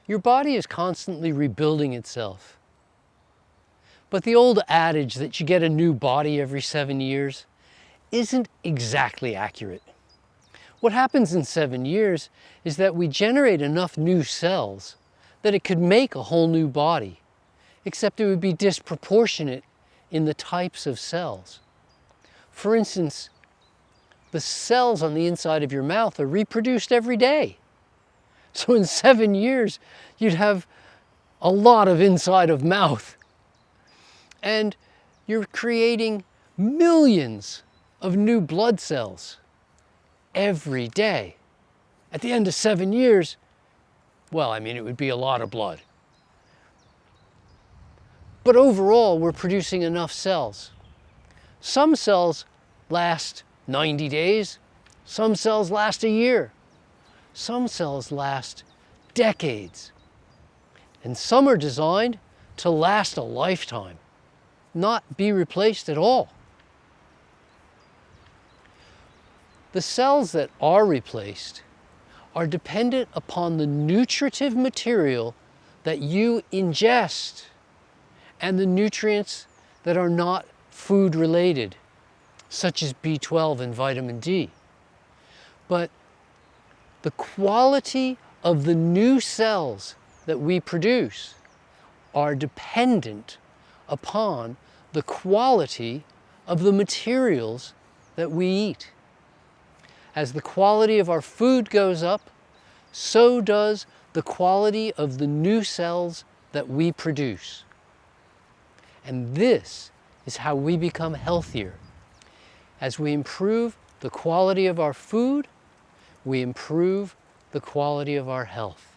Your body is constantly rebuilding itself. But the old adage that you get a new body every 7 years isn't exactly accurate. What happens in 7 years is that we generate enough new cells that it could make a whole new body, except it would be disproportionate in the types of cells. For instance, the cells on the inside of your mouth are reproduced every day. So in 7 years, you'd have a lot of inside of mouth. And you're creating millions of new blood cells every day. At the end of 7 years, well, I mean, it would be a lot of blood. But overall, we're producing enough cells. Some cells last 90 days, some cells last a year, some cells last decades, and some are designed to last a lifetime, not be replaced at all. The cells that are replaced are dependent upon the nutritive material that you ingest and the nutrients that are not food related, such as B12 and vitamin D. But the quality of the new cells that we produce are dependent upon the quality of the materials that we eat. As the quality of our food goes up, so does the quality of the new cells that we produce. And this is how we become healthier. As we improve the quality of our food, we improve the quality of our health.